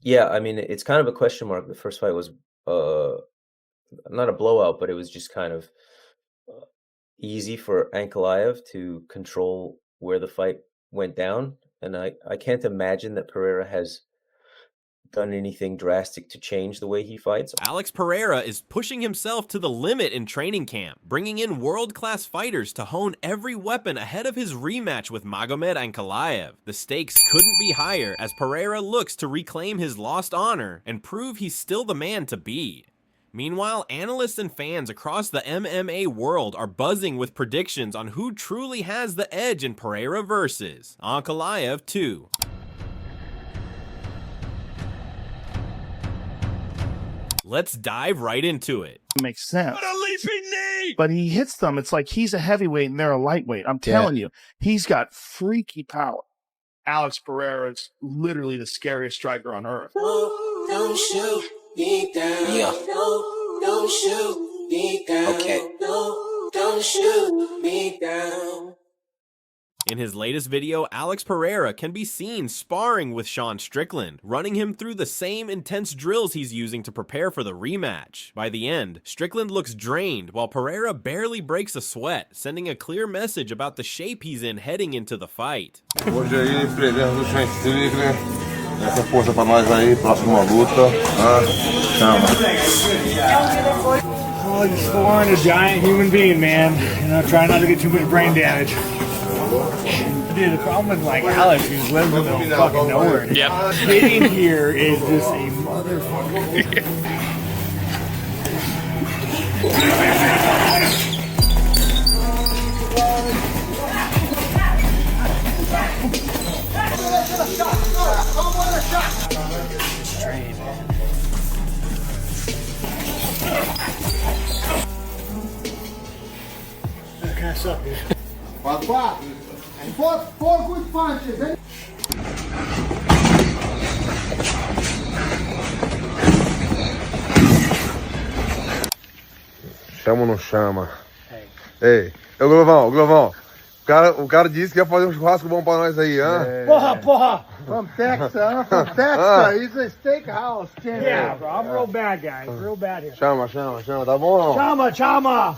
Yeah, I mean, it's kind of a question mark. The first fight was uh not a blowout, but it was just kind of uh, easy for Ankalaev to control where the fight went down, and I can't imagine that Pereira has done anything drastic to change the way he fights. Alex Pereira is pushing himself to the limit in training camp, bringing in world-class fighters to hone every weapon ahead of his rematch with Magomed Ankalaev. The stakes couldn't be higher as Pereira looks to reclaim his lost honor and prove he's still the man to beat. Meanwhile, analysts and fans across the MMA world are buzzing with predictions on who truly has the edge in Pereira versus Ankalaev 2. Let's dive right into it. Makes sense. What a leaping knee! But he hits them. It's like he's a heavyweight and they're a lightweight. I'm telling you, he's got freaky power. Alex Pereira is literally the scariest striker on earth. Don't shoot me down. Yeah. Don't shoot me down. Okay. Don't shoot me down. In his latest video, Alex Pereira can be seen sparring with Strickland, running him through the same intense drills he's using to prepare for the rematch. By the end, Strickland looks drained, while Pereira barely breaks a sweat, sending a clear message about the shape he's in heading into the fight. Hoje aí, presença do Strickland. Essa força pra nós aí, próxima luta. Chama. Oh, you're scoring a giant human being, man. You know, try not to get too much brain damage. Dude, the problem with like Alex, who's lives in the middle of fucking nowhere. Yep. Getting here is just a motherfucker. Strain, man. That kind of sucked, dude. Four good punches. Chama ou não chama? Ei, ô Glovão. O cara disse que ia fazer um churrasco bom pra nós aí, hã? Porra! From Texas, huh? From Texas. It's a steakhouse. Yeah, bro, I'm real bad, guys. Real bad here. Chama, tá bom? Chama!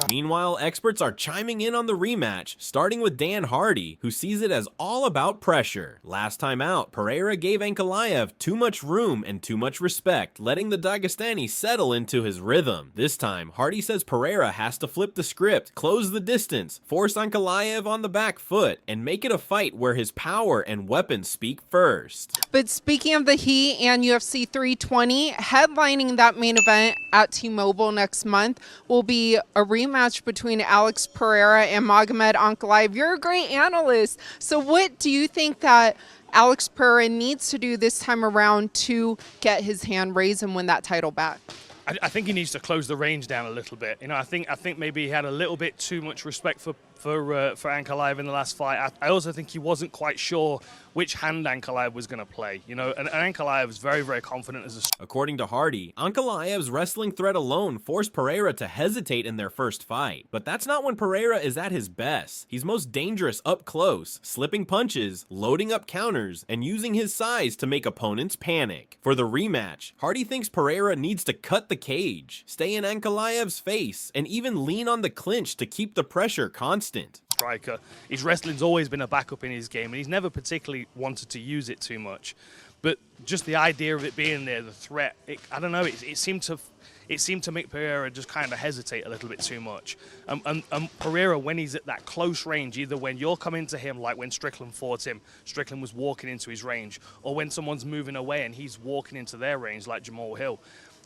Meanwhile, experts are chiming in on the rematch, starting with Dan Hardy, who sees it as all about pressure. Last time out, Pereira gave Ankalaev too much room and too much respect, letting the Dagestani settle into his rhythm. This time, Hardy says Pereira has to flip the script, close the distance, force Ankalaev on the back foot, and make it a fight where his power and weapons speak first. But speaking of the Heat and UFC 320, headlining that main event at T-Mobile next month will be a rematch between Alex Pereira and Magomed Ankalaev. You're a great analyst. So what do you think that Alex Pereira needs to do this time around to get his hand raised and win that title back? I think he needs to close the range down a little bit. You know, I think maybe he had a little bit too much respect for Ankalaev in the last fight. I also think he wasn't quite sure which hand Ankalaev was going to play. You know, and Ankalaev is very, very confident as a... According to Hardy, Ankalaev's wrestling threat alone forced Pereira to hesitate in their first fight. But that's not when Pereira is at his best. He's most dangerous up close, slipping punches, loading up counters, and using his size to make opponents panic. For the rematch, Hardy thinks Pereira needs to cut the cage, stay in Ankalaev's face, and even lean on the clinch to keep the pressure constant. Striker. His wrestling's always been a backup in his game, and he's never particularly wanted to use it too much. But just the idea of it being there, the threat, I don't know, it seemed to make Pereira just kind of hesitate a little bit too much. And Pereira, when he's at that close range, either when you're coming to him, like when Strickland fought him, Strickland was walking into his range, or when someone's moving away and he's walking into their range, like Jamal Hill.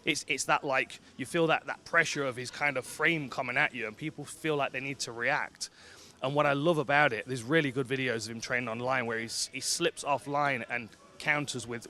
It's that, like, you feel that pressure of his kind of frame coming at you, and people feel like they need to react. And what I love about it, there's really good videos of him training online where he slips offline and counters with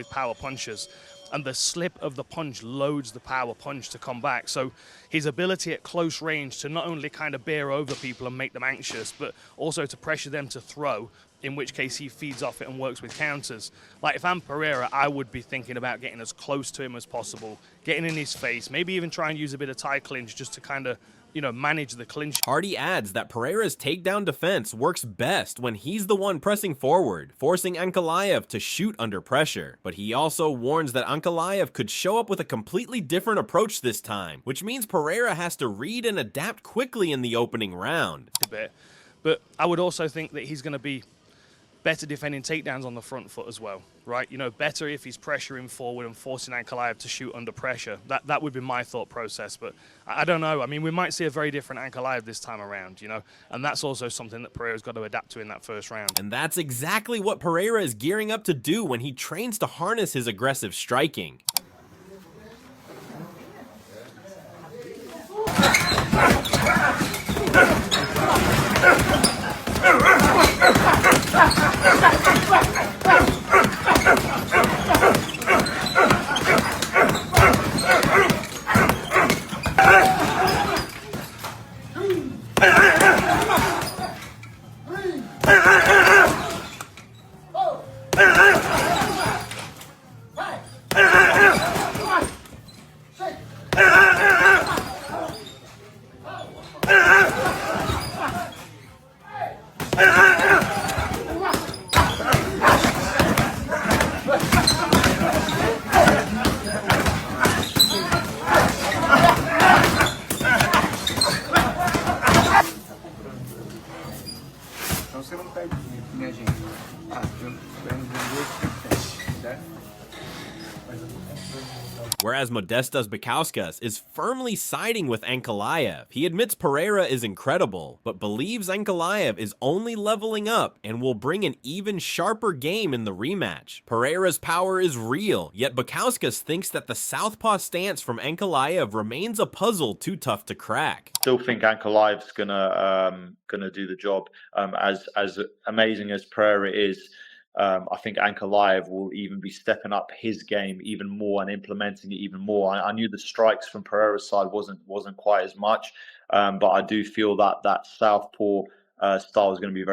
power punches. and the slip of the punch loads the power punch to come back. So his ability at close range to not only kind of bear over people and make them anxious, but also to pressure them to throw, in which case he feeds off it and works with counters. Like, if I'm Pereira, I would be thinking about getting as close to him as possible, getting in his face, maybe even try and use a bit of tie clinch just to kind of, you know, manage the clinch. Hardy adds that Pereira's takedown defense works best when he's the one pressing forward, forcing Ankalaev to shoot under pressure. But he also warns that Ankalaev could show up with a completely different approach this time, which means Pereira has to read and adapt quickly in the opening round. A bit. But I would also think that he's going to be better defending takedowns on the front foot as well, right? You know, better if he's pressuring forward and forcing Ankalaev to shoot under pressure. That would be my thought process, but I don't know. I mean, we might see a very different Ankalaev this time around, you know, and that's also something that Pereira's got to adapt to in that first round. And that's exactly what Pereira is gearing up to do when he trains to harness his aggressive striking. Whereas Modestas Bukauskas is firmly siding with Ankalaev. He admits Pereira is incredible, but believes Ankalaev is only leveling up and will bring an even sharper game in the rematch. Pereira's power is real, yet Bukauskas thinks that the southpaw stance from Ankalaev remains a puzzle too tough to crack. Still think Ankalaev's gonna do the job. As amazing as Pereira is, I think Ankalaev will even be stepping up his game even more and implementing it even more. I knew the strikes from Pereira's side wasn't quite as much, but I do feel that southpaw style is going to be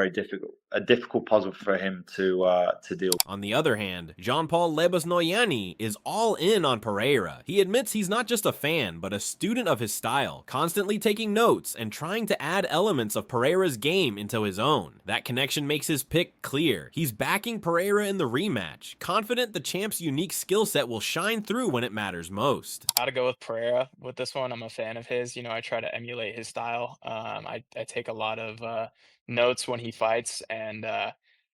a difficult puzzle for him to deal. On the other hand, Jean-Paul Lebesnoyani is all in on Pereira. He admits he's not just a fan, but a student of his style, constantly taking notes and trying to add elements of Pereira's game into his own. That connection makes his pick clear. He's backing Pereira in the rematch, confident the champ's unique skill set will shine through when it matters most. Gotta go with Pereira with this one. I'm a fan of his. You know, I try to emulate his style. I take a lot of notes when he fights, and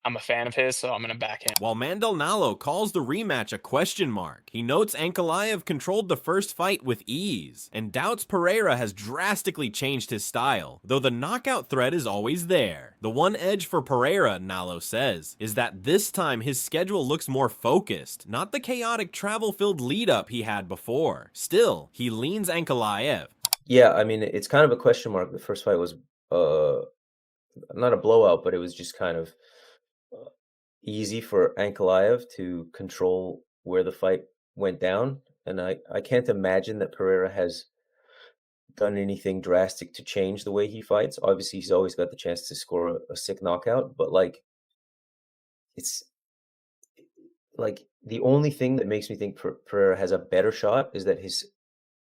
I'm a fan of his, so I'm going to back him. While Mandel Nalo calls the rematch a question mark, he notes Ankalaev controlled the first fight with ease, and doubts Pereira has drastically changed his style, though the knockout threat is always there. The one edge for Pereira, Nalo says, is that this time his schedule looks more focused, not the chaotic travel-filled lead-up he had before. Still, he leans Ankalaev. Yeah, I mean, it's kind of a question mark. The first fight was not a blowout, but it was just kind of easy for Ankalaev to control where the fight went down. And I can't imagine that Pereira has done anything drastic to change the way he fights. Obviously, he's always got the chance to score a sick knockout, but like, it's like the only thing that makes me think Pereira has a better shot is that his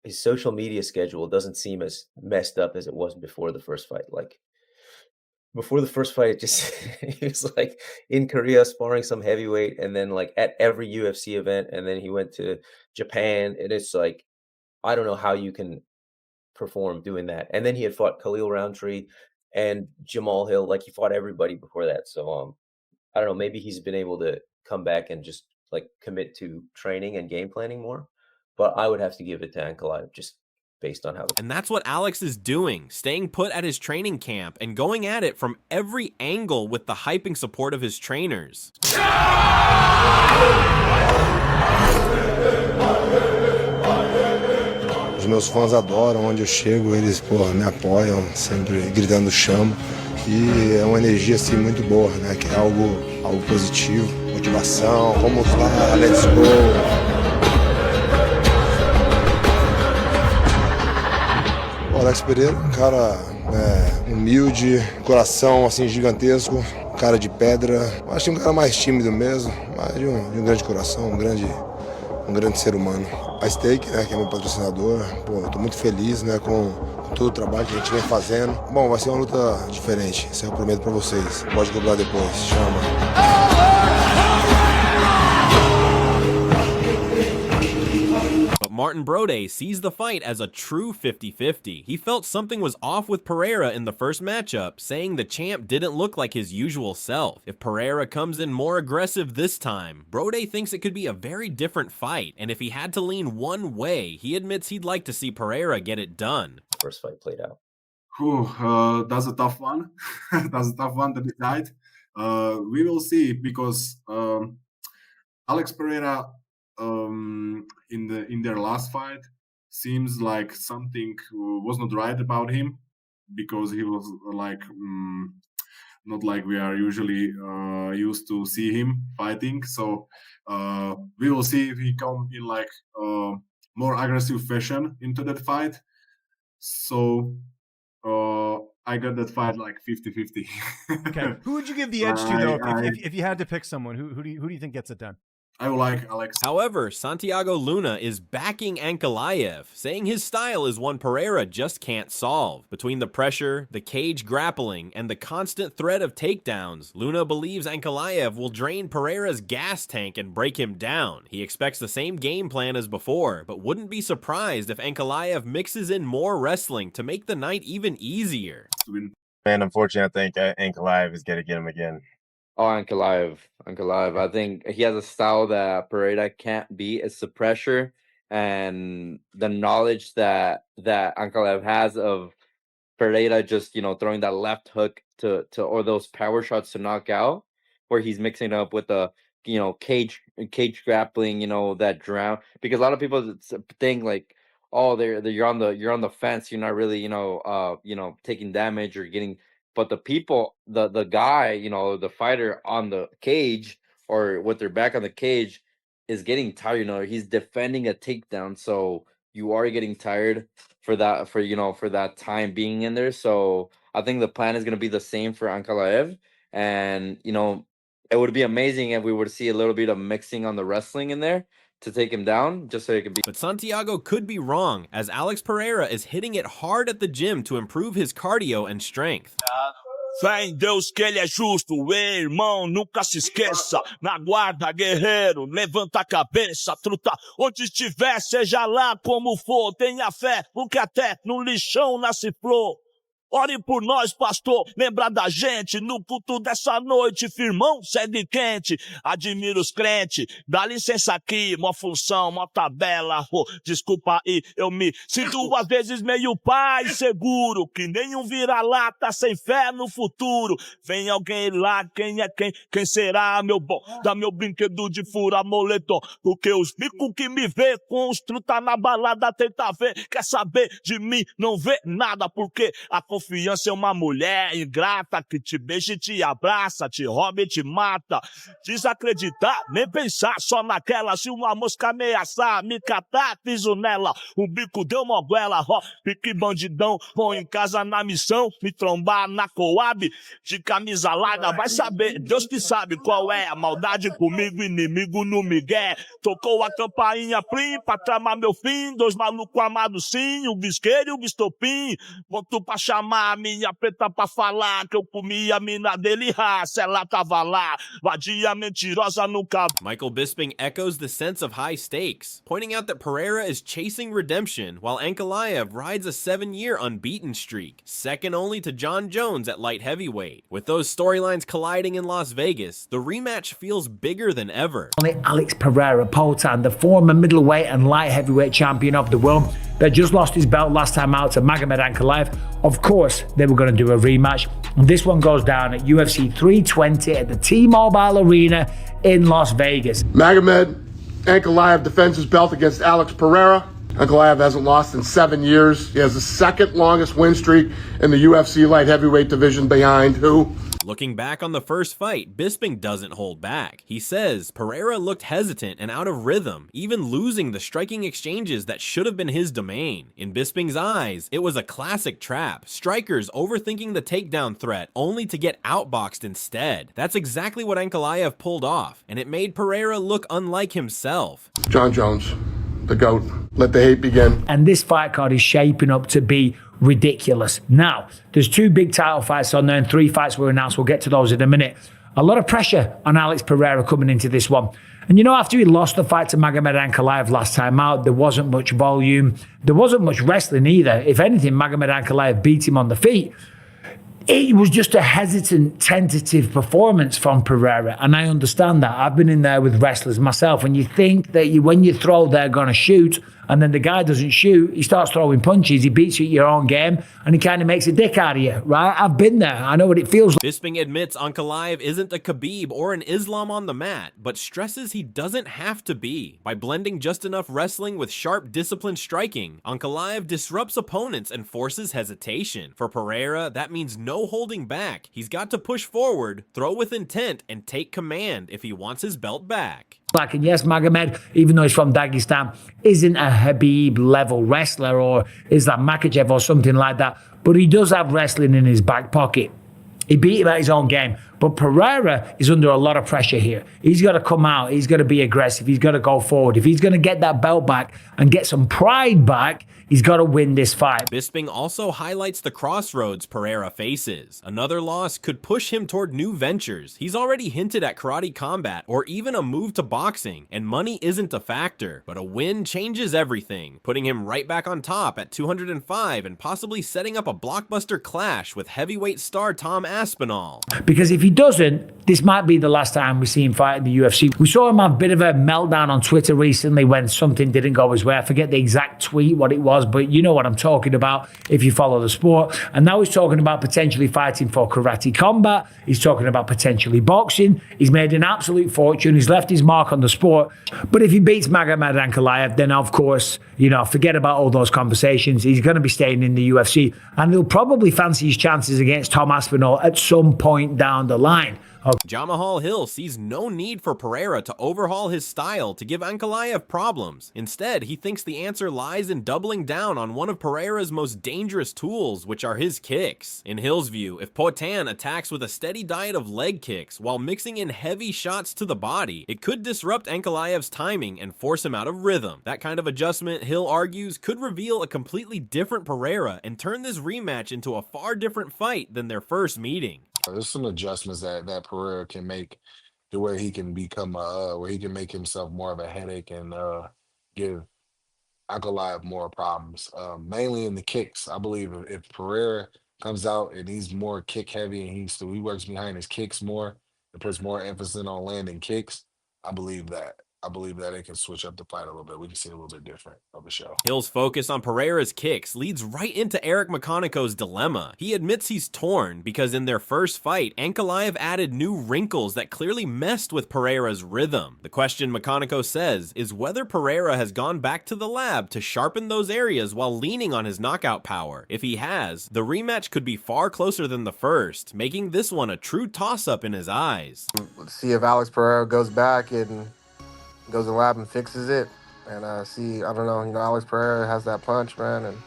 social media schedule doesn't seem as messed up as it was before the first fight. Like, before the first fight, it just he was like in Korea sparring some heavyweight, and then like at every UFC event, and then he went to Japan, and it's like, I don't know how you can perform doing that. And then he had fought Khalil Roundtree and Jamal Hill, like he fought everybody before that. So I don't know, maybe he's been able to come back and just like commit to training and game planning more. But I would have to give it to Ankalaev just based on how. And that's what Alex is doing, staying put at his training camp and going at it from every angle with the hyping support of his trainers. Os meus fãs adoram onde eu chego, eles me apoiam, sempre gritando chamo. E é uma energia assim muito boa, né? Que é algo positivo, motivação, vamos lá, let's go. Alex Pereira, um cara humilde, coração assim gigantesco, cara de pedra. Acho que um cara mais tímido mesmo, mas de um grande coração, um grande ser humano. A Steak, né, que é meu patrocinador, pô, eu tô muito feliz, né, com todo o trabalho que a gente vem fazendo. Bom, vai ser uma luta diferente, isso eu prometo pra vocês. Pode cobrar depois, chama. But Martin Brode sees the fight as a true 50-50. He felt something was off with Pereira in the first matchup, saying the champ didn't look like his usual self. If Pereira comes in more aggressive this time, Brode thinks it could be a very different fight, and if he had to lean one way, he admits he'd like to see Pereira get it done. First fight played out. That's a tough one. That's a tough one to decide. We will see, because Alex Pereira, in their last fight, seems like something was not right about him, because he was like not like we are usually used to see him fighting. So we will see if he come in like more aggressive fashion into that fight. So I got that fight like 50-50. Okay, who would you give the edge to though? If you had to pick someone, who do you think gets it done? I would like Alex. However, Santiago Luna is backing Ankalaev, saying his style is one Pereira just can't solve. Between the pressure, the cage grappling, and the constant threat of takedowns, Luna believes Ankalaev will drain Pereira's gas tank and break him down. He expects the same game plan as before, but wouldn't be surprised if Ankalaev mixes in more wrestling to make the night even easier. Man, unfortunately, I think Ankalaev is going to get him again. Oh, Ankalaev. I think he has a style that Pereira can't beat. It's the pressure and the knowledge that Ankalaev has of Pereira just, throwing that left hook to or those power shots to knock out, where he's mixing up with the cage grappling, that drown. Because a lot of people think like, oh, you're on the fence, you're not really taking damage or getting. But the people, the guy, the fighter on the cage or with their back on the cage is getting tired. He's defending a takedown, so you are getting tired for that time being in there. So I think the plan is going to be the same for Ankalaev, and it would be amazing if we were to see a little bit of mixing on the wrestling in there to take him down, just so he could be. But Santiago could be wrong, as Alex Pereira is hitting it hard at the gym to improve his cardio and strength. Fé em Deus que ele é justo, irmão, nunca se esqueça. Na guarda, guerreiro, levanta a cabeça, truta. Onde estiver, seja lá como for, tenha fé, porque até no lixão nasce flor. Ore por nós, pastor, lembra da gente no culto dessa noite, firmão, segue quente, admira os crentes, dá licença aqui, uma função, uma tabela, desculpa aí, eu me sinto às vezes meio pai seguro, que nenhum vira-lata sem fé no futuro, vem alguém lá, quem é quem será, meu bom, dá meu brinquedo de fura moletom, porque os micos que me vê com os truta na balada tenta ver, quer saber de mim, não vê nada, porque a confiança é uma mulher ingrata que te beija e te abraça, te rouba e te mata. Desacreditar, nem pensar só naquela. Se uma mosca ameaçar, me catar, piso nela. O bico deu uma goela, pique bandidão. Põe em casa na missão, me trombar na Coab. De camisa larga, vai saber. Deus que sabe qual é a maldade comigo, inimigo no migué. Tocou a campainha plim pra tramar meu fim. Dois malucos amados sim, o bisqueiro e o bistopim. Ponto pra chamar a minha preta pra falar que eu comi a mina dele, se ela tava lá, vadia mentirosa nunca. Michael Bisping echoes the sense of high stakes, pointing out that Pereira is chasing redemption while Ankalaev rides a 7-year unbeaten streak, second only to John Jones at light heavyweight. With those storylines colliding in Las Vegas, the rematch feels bigger than ever. Alex Pereira, Poltan, the former middleweight and light heavyweight champion of the world, that just lost his belt last time out to Magomed Ankalaev. Of course, they were going to do a rematch. And this one goes down at UFC 320 at the T-Mobile Arena in Las Vegas. Magomed Ankalaev defends his belt against Alex Pereira. Ankalaev hasn't lost in 7 years. He has the second longest win streak in the UFC light heavyweight division behind who? Looking back on the first fight, Bisping doesn't hold back. He says Pereira looked hesitant and out of rhythm, even losing the striking exchanges that should have been his domain. In Bisping's eyes, it was a classic trap, strikers overthinking the takedown threat only to get outboxed instead. That's exactly what Ankalaev pulled off, and it made Pereira look unlike himself. John Jones, the GOAT. Let the hate begin. And this fight card is shaping up to be ridiculous. Now, there's 2 big title fights on there and 3 fights were announced. We'll get to those in a minute. A lot of pressure on Alex Pereira coming into this one. And you know, after he lost the fight to Magomed Ankalaev last time out, there wasn't much volume. There wasn't much wrestling either. If anything, Magomed Ankalaev beat him on the feet. It was just a hesitant, tentative performance from Pereira, and I understand that. I've been in there with wrestlers myself, and you think that when you throw, they're going to shoot, and then the guy doesn't shoot, he starts throwing punches, he beats you at your own game, and he kind of makes a dick out of you, right? I've been there. I know what it feels like. Bisping admits Ankalaev isn't a Khabib or an Islam on the mat, but stresses he doesn't have to be. By blending just enough wrestling with sharp, disciplined striking, Ankalaev disrupts opponents and forces hesitation. For Pereira, that means no holding back. He's got to push forward, throw with intent, and take command if he wants his belt back. And yes, Magomed, even though he's from Dagestan, isn't a Khabib-level wrestler or Islam Makhachev or something like that, but he does have wrestling in his back pocket. He beat him at his own game. But Pereira is under a lot of pressure here. He's got to come out. He's got to be aggressive. He's got to go forward. If he's going to get that belt back and get some pride back, he's got to win this fight. Bisping also highlights the crossroads Pereira faces. Another loss could push him toward new ventures. He's already hinted at karate combat or even a move to boxing, and money isn't a factor. But a win changes everything, putting him right back on top at 205 and possibly setting up a blockbuster clash with heavyweight star Tom Aspinall. Because if he doesn't, this might be the last time we see him fight in the UFC. We saw him have a bit of a meltdown on Twitter recently when something didn't go his way. I forget the exact tweet, what it was, but you know what I'm talking about if you follow the sport. And now he's talking about potentially fighting for karate combat. He's talking about potentially boxing. He's made an absolute fortune. He's left his mark on the sport. But if he beats Magomed Ankalaev, then of course, you know, forget about all those conversations. He's going to be staying in the UFC, and he'll probably fancy his chances against Tom Aspinall at some point down the line. Jamahal Hill sees no need for Pereira to overhaul his style to give Ankalaev problems. Instead, he thinks the answer lies in doubling down on one of Pereira's most dangerous tools, which are his kicks. In Hill's view, if Poatan attacks with a steady diet of leg kicks while mixing in heavy shots to the body, it could disrupt Ankalaev's timing and force him out of rhythm. That kind of adjustment, Hill argues, could reveal a completely different Pereira and turn this rematch into a far different fight than their first meeting. There's some adjustments that Pereira can make to where he can become where he can make himself more of a headache and give Ankalaev more problems, mainly in the kicks. I believe if Pereira comes out and he's more kick heavy and he works behind his kicks more and puts more emphasis on landing kicks, I believe that it can switch up the fight a little bit. We can see a little bit different of the show. Hill's focus on Pereira's kicks leads right into Eric McConaughey's dilemma. He admits he's torn because in their first fight, Ankalaev added new wrinkles that clearly messed with Pereira's rhythm. The question McConaughey says is whether Pereira has gone back to the lab to sharpen those areas while leaning on his knockout power. If he has, the rematch could be far closer than the first, making this one a true toss-up in his eyes. Let's see if Alex Pereira goes back and goes in the lab and fixes it, and I don't know, Alex Pereira has that punch, man, and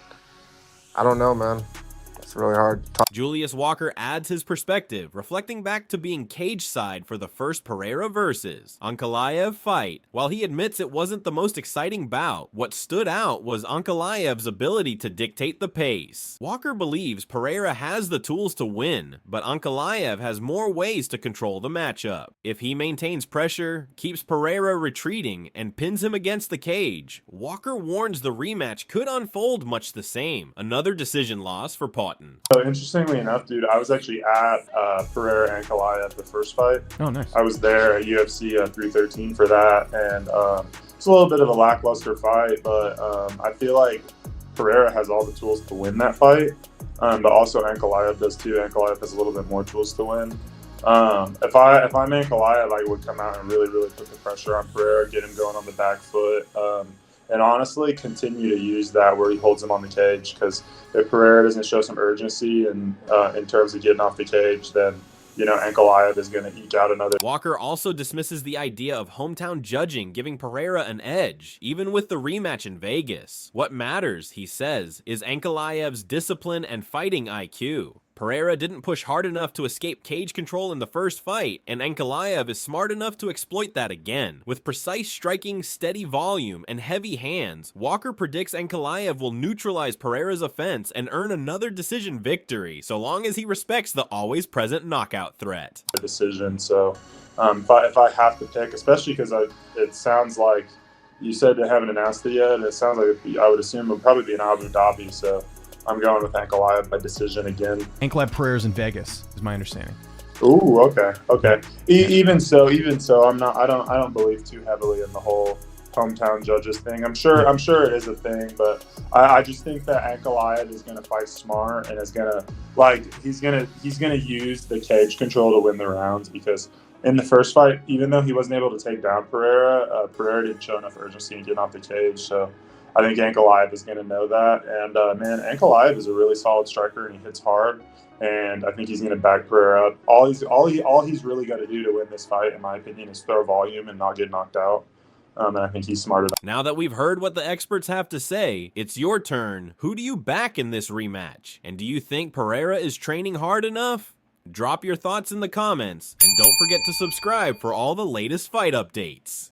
I don't know, man. It's really hard to talk. Julius Walker adds his perspective, reflecting back to being cage side for the first Pereira versus Ankalaev fight. While he admits it wasn't the most exciting bout, what stood out was Ankalaev's ability to dictate the pace. Walker believes Pereira has the tools to win, but Ankalaev has more ways to control the matchup. If he maintains pressure, keeps Pereira retreating, and pins him against the cage, Walker warns the rematch could unfold much the same. Another decision loss for Poatan. So interestingly enough, dude, I was actually at Pereira and Ankalaev the first fight. Oh, nice. I was there at UFC 313 for that, and it's a little bit of a lackluster fight, but I feel like Pereira has all the tools to win that fight, but also Ankalaev does too. Ankalaev has a little bit more tools to win. If I'm Ankalaev, I would come out and really put the pressure on Pereira, get him going on the back foot, and honestly continue to use that where he holds him on the cage, because if Pereira doesn't show some urgency and in terms of getting off the cage, then Ankalaev is going to eke out another. Walker also dismisses the idea of hometown judging giving Pereira an edge, even with the rematch in Vegas. What matters, he says, is Ankalaev's discipline and fighting IQ. Pereira didn't push hard enough to escape cage control in the first fight, and Ankalaev is smart enough to exploit that again. With precise striking, steady volume, and heavy hands, Walker predicts Ankalaev will neutralize Pereira's offense and earn another decision victory, so long as he respects the always present knockout threat. Decision. So if I have to pick, especially because it sounds like you said they haven't announced it yet, and it sounds like I would assume it would probably be in Abu Dhabi. So I'm going with Ankalaev by decision again. Ankalaev Pereira's in Vegas, is my understanding. Ooh, okay. Even so, I don't believe too heavily in the whole hometown judges thing. I'm sure it is a thing, but I just think that Ankalaev is going to fight smart and is going to he's going to use the cage control to win the rounds, because in the first fight, even though he wasn't able to take down Pereira, Pereira didn't show enough urgency in getting off the cage. So I think Ankalaev is going to know that. And man, Ankalaev is a really solid striker and he hits hard. And I think he's going to back Pereira up. All he's really got to do to win this fight, in my opinion, is throw volume and not get knocked out. And I think he's smart enough. Now that we've heard what the experts have to say, it's your turn. Who do you back in this rematch? And do you think Pereira is training hard enough? Drop your thoughts in the comments, and don't forget to subscribe for all the latest fight updates.